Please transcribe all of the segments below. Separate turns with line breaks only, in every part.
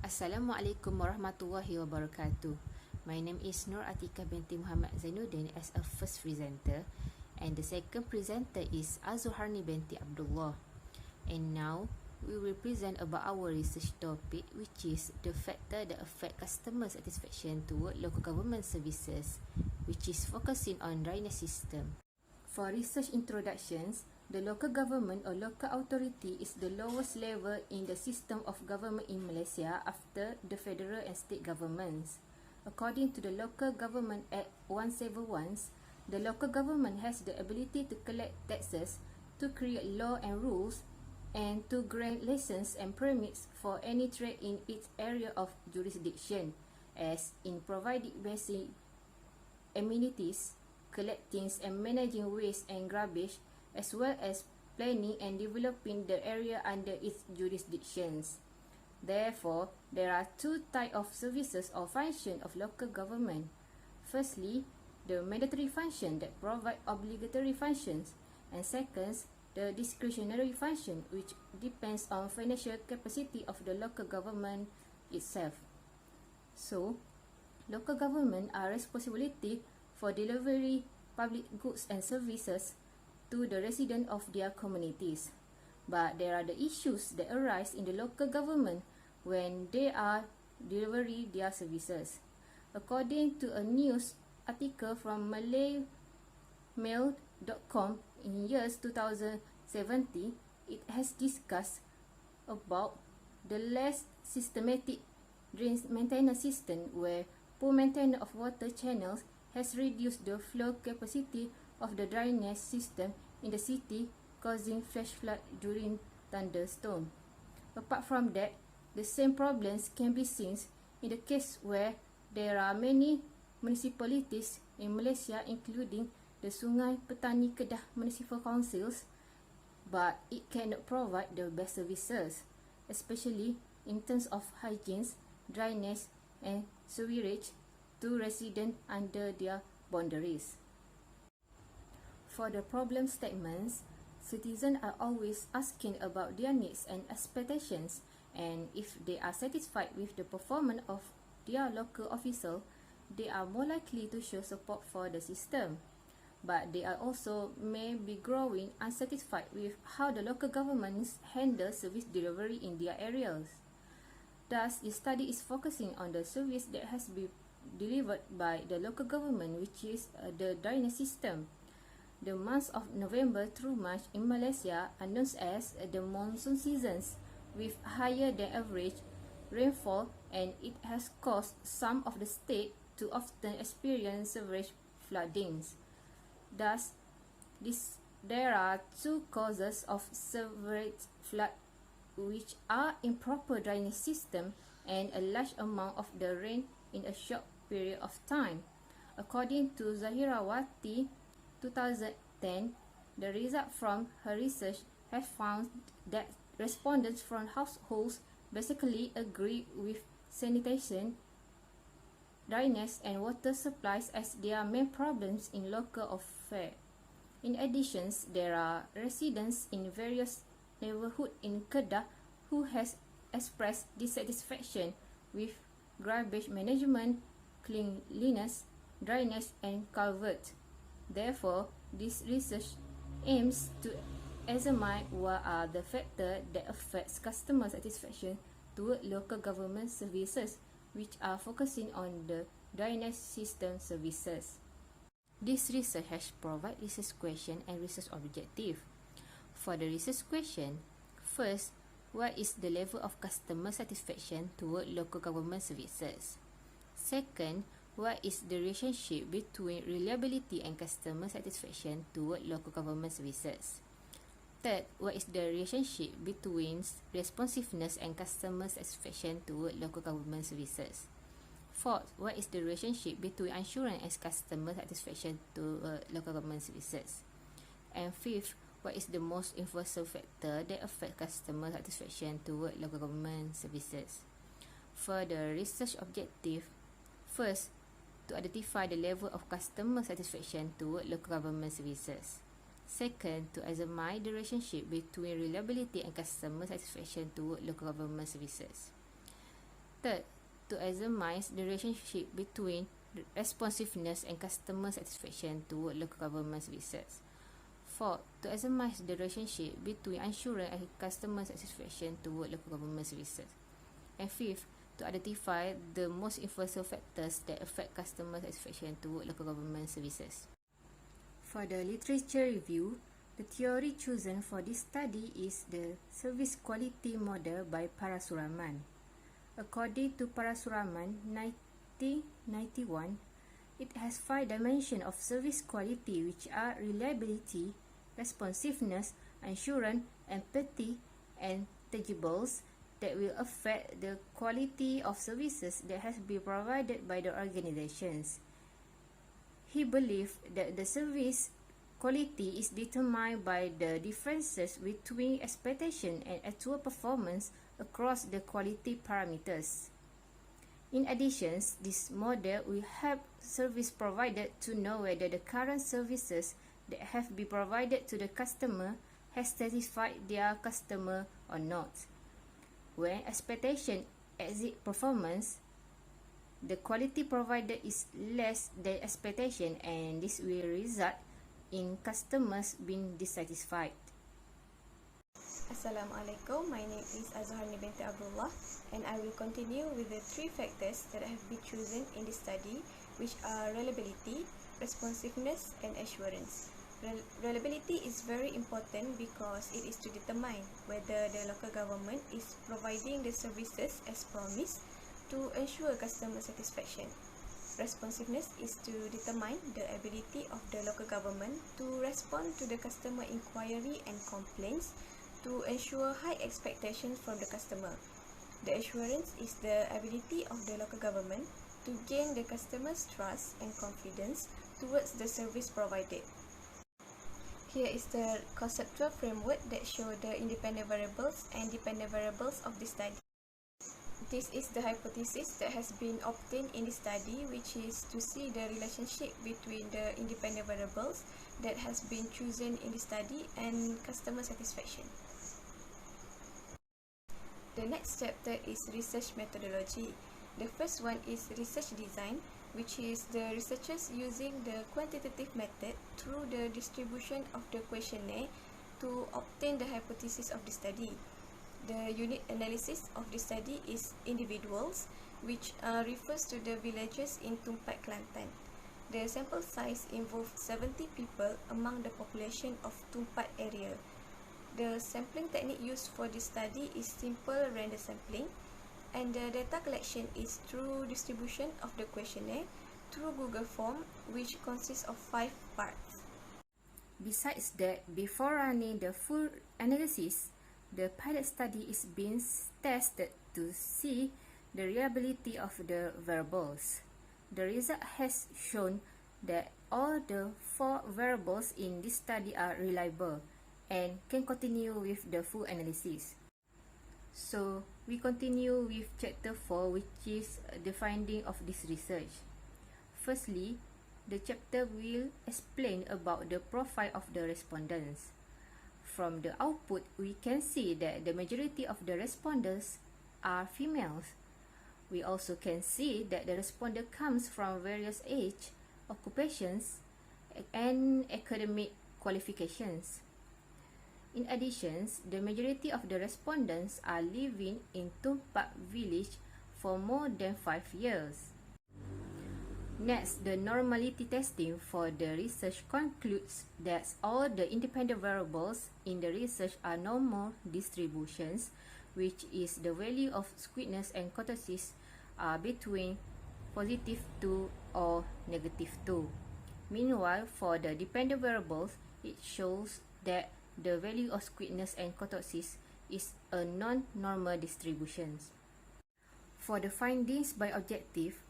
Assalamualaikum warahmatullahi wabarakatuh. My name is Atikah Binti Mohamed Zainuddin as a first presenter, and the second presenter is Azuharnie Binti Abdullah. And now we will present about our research topic, which is the factor that affect customer satisfaction toward local government services, which is focusing on drainage system. For research introductions, the local government or local authority is the lowest level in the system of government in Malaysia after the federal and state governments. According to the Local Government Act 171, the local government has the ability to collect taxes, to create law and rules, and to grant licenses and permits for any trade in its area of jurisdiction, as in providing basic amenities, collecting and managing waste and garbage, as well as planning and developing the area under its jurisdictions. Therefore, there are two types of services or functions of local government. Firstly, the mandatory function that provide obligatory functions, and second, the discretionary function, which depends on financial capacity of the local government itself. So, local government are responsibility for delivery public goods and services to the residents of their communities. But there are the issues that arise in the local government when they are delivering their services. According to a news article from malaymail.com in years 2017, it has discussed about the less systematic drain maintenance system where poor maintenance of water channels has reduced the flow capacity of the drainage system in the city, causing flash flood during thunderstorm. Apart from that, the same problems can be seen in the case where there are many municipalities in Malaysia, including the Sungai Petani Kedah Municipal Councils, but it cannot provide the best services, especially in terms of hygiene, drainage, and sewerage to residents under their boundaries. For the problem statements, citizens are always asking about their needs and expectations, and if they are satisfied with the performance of their local official, they are more likely to show support for the system. But they are also may be growing unsatisfied with how the local governments handle service delivery in their areas. Thus, the study is focusing on the service that has been delivered by the local government, which is the drainage system. The months of November through March in Malaysia are known as the monsoon seasons, with higher than average rainfall, and it has caused some of the state to often experience severe floodings. Thus, there are two causes of severe flood, which are improper drainage system and a large amount of the rain in a short period of time. According to Zahirawati 2010, the result from her research has found that respondents from households basically agree with sanitation, drainage, and water supplies as their main problems in local affairs. In addition, there are residents in various neighborhoods in Kedah who has expressed dissatisfaction with garbage management, cleanliness, drainage, and culvert. Therefore, this research aims to examine what are the factors that affect customer satisfaction toward local government services, which are focusing on the drainage system services. This research has provided research question and research objective. For the research question, first, what is the level of customer satisfaction toward local government services? Second, what is the relationship between reliability and customer satisfaction toward local government services? Third, what is the relationship between responsiveness and customer satisfaction toward local government services? Fourth, what is the relationship between assurance and customer satisfaction to local government services? And fifth, what is the most influential factor that affect customer satisfaction toward local government services? For the research objective, first, to identify the level of customer satisfaction toward local government services. Second, to examine the relationship between reliability and customer satisfaction toward local government services. Third, to examine the relationship between responsiveness and customer satisfaction toward local government services. Fourth, to examine the relationship between assurance and customer satisfaction toward local government services. And fifth, to identify the most influential factors that affect customer satisfaction toward local government services. For the literature review, the theory chosen for this study is the Service Quality Model by Parasuraman. According to Parasuraman, 1991, it has 5 dimensions of service quality, which are reliability, responsiveness, assurance, empathy, and tangibles that will affect the quality of services that has been provided by the organizations. He believed that the service quality is determined by the differences between expectation and actual performance across the quality parameters. In addition, this model will help service providers to know whether the current services that have been provided to the customer has satisfied their customer or not. When expectation exceeds performance, the quality provided is less than expectation, and this will result in customers being dissatisfied.
Assalamualaikum, my name is Azuharnie Binti Abdullah, and I will continue with the 3 factors that have been chosen in this study, which are reliability, responsiveness, and assurance. Reliability is very important because it is to determine whether the local government is providing the services as promised to ensure customer satisfaction. Responsiveness is to determine the ability of the local government to respond to the customer inquiry and complaints to ensure high expectations from the customer. The assurance is the ability of the local government to gain the customer's trust and confidence towards the service provided. Here is the conceptual framework that shows the independent variables and dependent variables of the study. This is the hypothesis that has been obtained in the study, which is to see the relationship between the independent variables that has been chosen in the study and customer satisfaction. The next chapter is research methodology. The first one is research design, which is the researchers using the quantitative method through the distribution of the questionnaire to obtain the hypothesis of the study. The unit analysis of the study is individuals, which refers to the villages in Tumpat, Kelantan. The sample size involved 70 people among the population of Tumpat area. The sampling technique used for this study is simple random sampling, and the data collection is through distribution of the questionnaire through Google Form, which consists of 5 parts.
Besides that, before running the full analysis, the pilot study is being tested to see the reliability of the variables. The result has shown that all the 4 variables in this study are reliable and can continue with the full analysis. So, we continue with chapter 4, which is the finding of this research. Firstly, the chapter will explain about the profile of the respondents. From the output, we can see that the majority of the respondents are females. We also can see that the respondent comes from various age, occupations, and academic qualifications. In addition, the majority of the respondents are living in Tumpat village for more than 5 years. Next, the normality testing for the research concludes that all the independent variables in the research are normal distributions, which is the value of squeakiness and kurtosis are between positive 2 or negative 2. Meanwhile, for the dependent variables, it shows that the value of squeakiness and kurtosis is a non-normal distribution. For the findings by objective,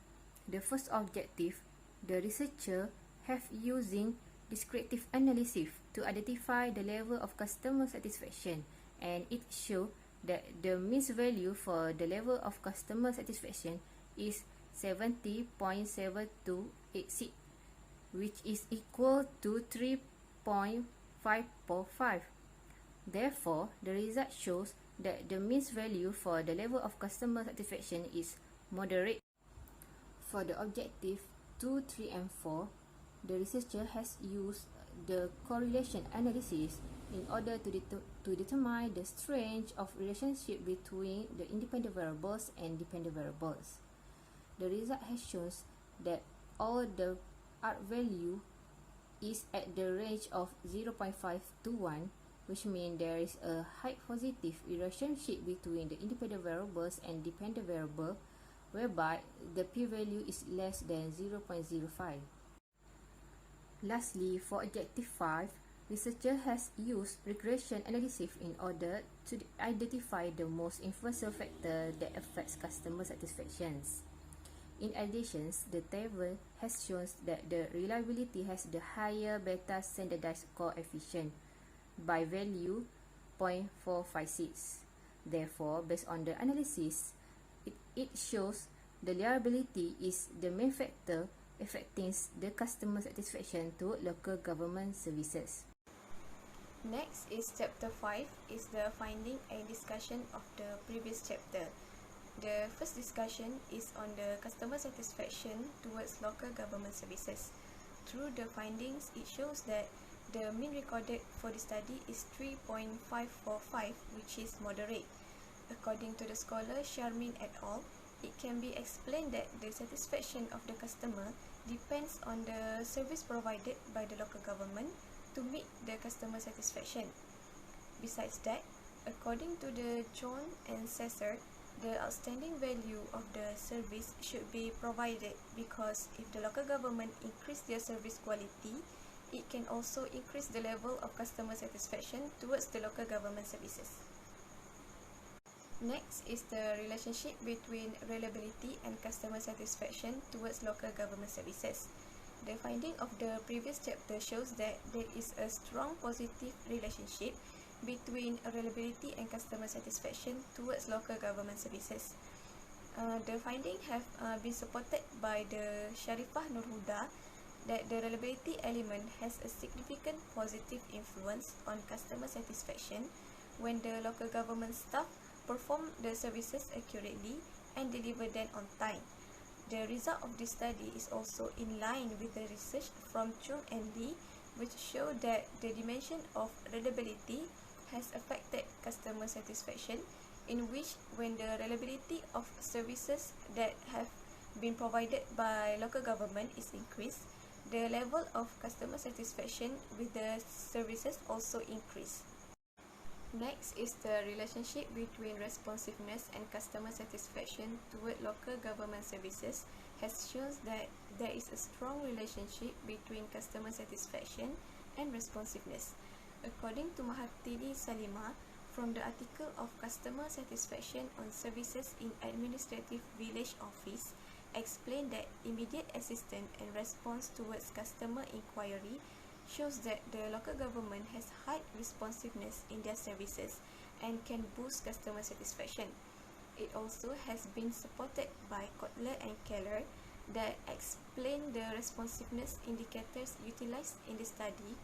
the first objective, the researcher have using descriptive analysis to identify the level of customer satisfaction, and it shows that the mean value for the level of customer satisfaction is 70.7286, which is equal to 3.545. Therefore, the result shows that the mean value for the level of customer satisfaction is moderate. For the objective 2, 3 and 4, the researcher has used the correlation analysis in order to determine the strength of relationship between the independent variables and dependent variables. The result has shown that all the R value is at the range of 0.5 to 1, which means there is a high positive relationship between the independent variables and dependent variable, whereby the p-value is less than 0.05. Lastly, for objective 5, researcher has used regression analysis in order to identify the most influential factor that affects customer satisfaction. In addition, the table has shown that the reliability has the higher beta standardized coefficient by value 0.456. Therefore, based on the analysis, it shows the reliability is the main factor affecting the customer satisfaction to local government services.
Next is chapter 5 is the finding and discussion of the previous chapter. The first discussion is on the customer satisfaction towards local government services. Through the findings, it shows that the mean recorded for the study is 3.545, which is moderate. According to the scholar Sharmin et al., it can be explained that the satisfaction of the customer depends on the service provided by the local government to meet the customer satisfaction. Besides that, according to the John and Cesar, the outstanding value of the service should be provided because if the local government increase their service quality, it can also increase the level of customer satisfaction towards the local government services. Next is the relationship between reliability and customer satisfaction towards local government services. The finding of the previous chapter shows that there is a strong positive relationship between reliability and customer satisfaction towards local government services. The findings have been supported by the Sharifah Nurhuda that the reliability element has a significant positive influence on customer satisfaction when the local government staff perform the services accurately and deliver them on time. The result of this study is also in line with the research from Chung and Lee, which show that the dimension of reliability has affected customer satisfaction, in which when the reliability of services that have been provided by local government is increased, the level of customer satisfaction with the services also increase. Next is the relationship between responsiveness and customer satisfaction toward local government services has shown that there is a strong relationship between customer satisfaction and responsiveness. According to Mahatiri Salima, from the article of Customer Satisfaction on Services in Administrative Village Office, explained that immediate assistance and response towards customer inquiry shows that the local government has high responsiveness in their services and can boost customer satisfaction. It also has been supported by Kotler and Keller that explain the responsiveness indicators utilized in the study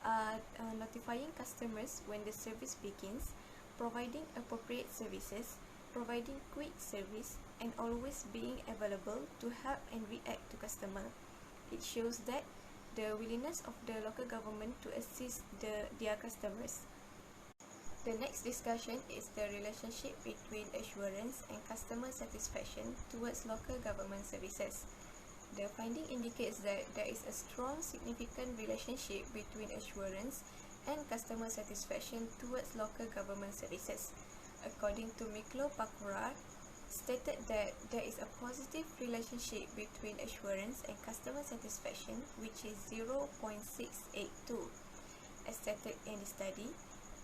are notifying customers when the service begins, providing appropriate services, providing quick service, and always being available to help and react to customer. It shows that the willingness of the local government to assist their customers. The next discussion is the relationship between assurance and customer satisfaction towards local government services. The finding indicates that there is a strong significant relationship between assurance and customer satisfaction towards local government services. According to Miklo Pakura, stated that there is a positive relationship between assurance and customer satisfaction, which is 0.682. As stated in the study,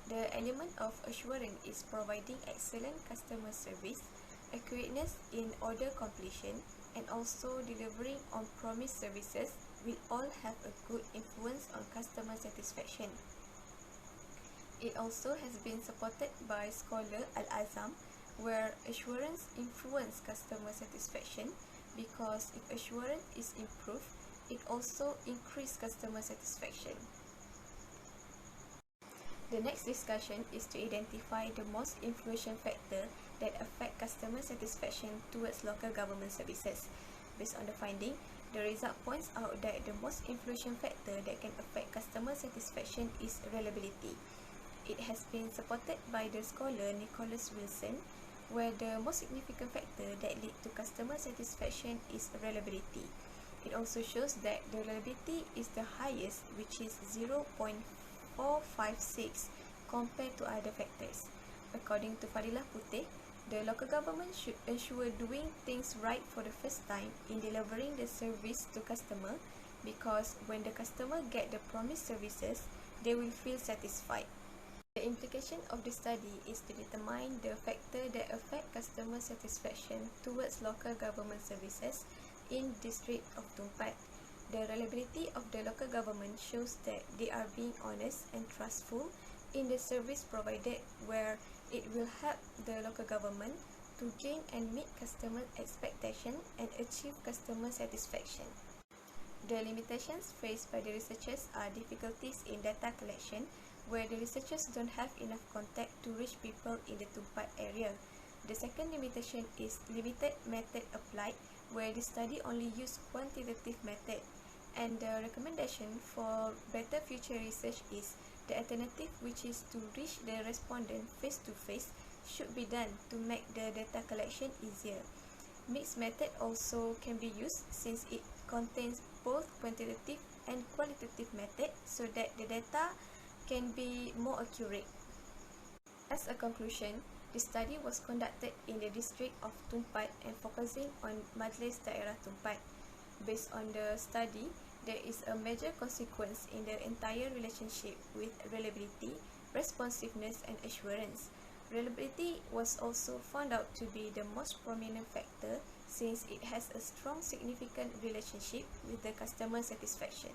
the element of assurance is providing excellent customer service, accurateness in order completion, and also delivering on promised services will all have a good influence on customer satisfaction. It also has been supported by scholar Al-Azam, where assurance influences customer satisfaction because if assurance is improved, it also increases customer satisfaction. The next discussion is to identify the most influential factor that affect customer satisfaction towards local government services. Based on the finding, the result points out that the most influential factor that can affect customer satisfaction is reliability. It has been supported by the scholar Nicholas Wilson, where the most significant factor that lead to customer satisfaction is reliability. It also shows that the reliability is the highest, which is 0.456 compared to other factors. According to Fadilah Putih, the local government should ensure doing things right for the first time in delivering the service to customer, because when the customer get the promised services, they will feel satisfied. The implication of the study is to determine the factor that affect customer satisfaction towards local government services in district of Tumpat. The reliability of the local government shows that they are being honest and trustful in the service provided, where it will help the local government to gain and meet customer expectation and achieve customer satisfaction. The limitations faced by the researchers are difficulties in data collection, where the researchers don't have enough contact to reach people in the Tumpat area. The second limitation is limited method applied, where the study only used quantitative method. And the recommendation for better future research is the alternative, which is to reach the respondent face to face, should be done to make the data collection easier. Mixed method also can be used, since it contains both quantitative and qualitative method, so that the data can be more accurate. As a conclusion, the study was conducted in the district of Tumpat and focusing on Majlis Daerah Tumpat. Based on the study, there is a major consequence in the entire relationship with reliability, responsiveness, and assurance. Reliability was also found out to be the most prominent factor, since it has a strong significant relationship with the customer satisfaction.